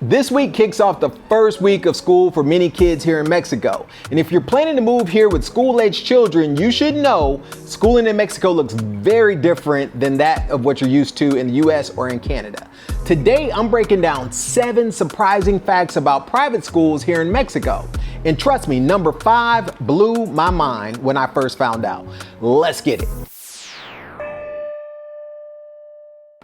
This week kicks off the first week of school for many kids here in Mexico. And if you're planning to move here with school-aged children, you should know schooling in Mexico looks very different than that of what you're used to in the US or in Canada. Today, I'm breaking down 7 surprising facts about private schools here in Mexico. And trust me, number 5 blew my mind when I first found out. Let's get it.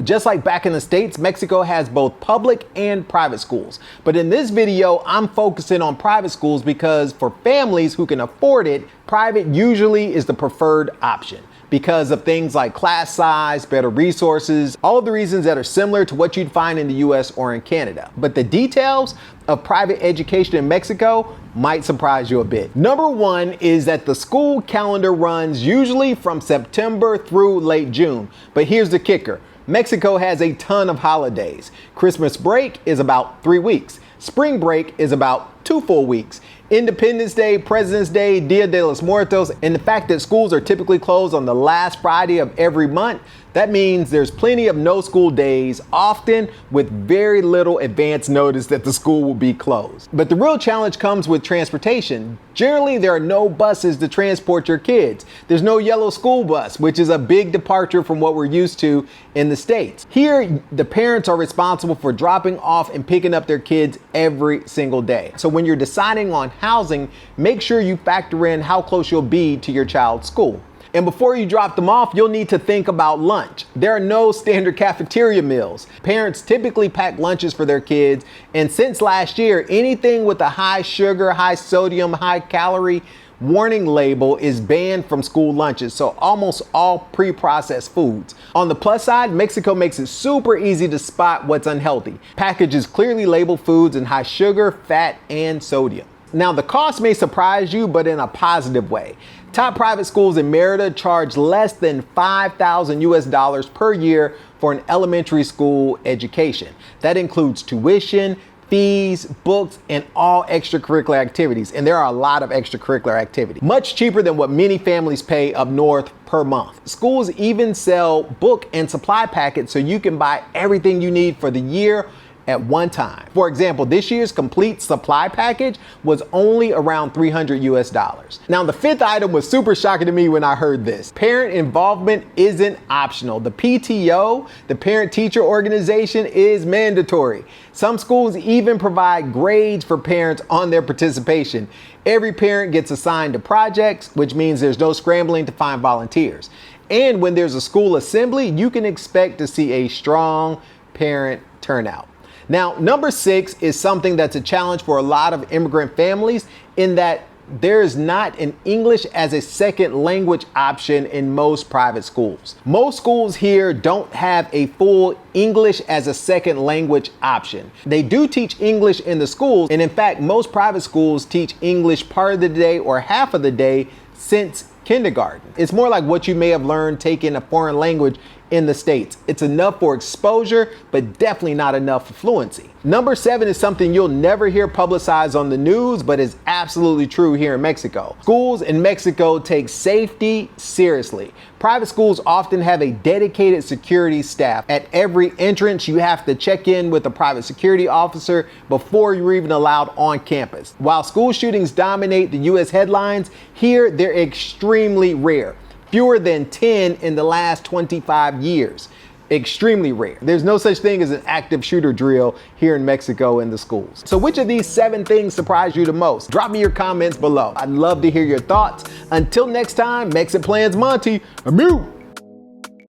Just like back in the States, Mexico has both public and private schools. But in this video, I'm focusing on private schools because for families who can afford it, private usually is the preferred option because of things like class size, better resources, all of the reasons that are similar to what you'd find in the US or in Canada. But the details of private education in Mexico might surprise you a bit. Number 1 is that the school calendar runs usually from September through late June. But here's the kicker. Mexico has a ton of holidays. Christmas break is about 3 weeks. Spring break is about 2 full weeks. Independence Day, President's Day, Dia de los Muertos, and the fact that schools are typically closed on the last Friday of every month, that means there's plenty of no school days, often with very little advance notice that the school will be closed. But the real challenge comes with transportation. Generally, there are no buses to transport your kids. There's no yellow school bus, which is a big departure from what we're used to in the States. Here, the parents are responsible for dropping off and picking up their kids every single day. So when you're deciding on housing, make sure you factor in how close you'll be to your child's school. And before you drop them off, you'll need to think about lunch. There are no standard cafeteria meals. Parents typically pack lunches for their kids. And since last year, anything with a high sugar, high sodium, high calorie warning label is banned from school lunches. So almost all pre-processed foods. On the plus side, Mexico makes it super easy to spot what's unhealthy. Packages clearly label foods in high sugar, fat, and sodium. Now, the cost may surprise you, but in a positive way. Top private schools in Merida charge less than $5,000 per year for an elementary school education. That includes tuition, fees, books, and all extracurricular activities. And there are a lot of extracurricular activities. Much cheaper than what many families pay up north per month. Schools even sell book and supply packets so you can buy everything you need for the year at one time. For example, this year's complete supply package was only around $300. Now, the 5th item was super shocking to me when I heard this. Parent involvement isn't optional. The PTO, the parent teacher organization, is mandatory. Some schools even provide grades for parents on their participation. Every parent gets assigned to projects, which means there's no scrambling to find volunteers. And when there's a school assembly, you can expect to see a strong parent turnout. Now, number 6 is something that's a challenge for a lot of immigrant families in that there is not an English as a second language option in most private schools. Most schools here don't have a full English as a second language option. They do teach English in the schools, and in fact, most private schools teach English part of the day or half of the day since kindergarten. It's more like what you may have learned taking a foreign language in the States. It's enough for exposure, but definitely not enough for fluency. Number 7 is something you'll never hear publicized on the news, but is absolutely true here in Mexico. Schools in Mexico take safety seriously. Private schools often have a dedicated security staff. At every entrance, you have to check in with a private security officer before you're even allowed on campus. While school shootings dominate the US headlines, here they're extremely rare. Fewer than 10 in the last 25 years. Extremely rare. There's no such thing as an active shooter drill here in Mexico in the schools. So which of these 7 things surprised you the most? Drop me your comments below. I'd love to hear your thoughts. Until next time, MexitPlans Monty, I'm out.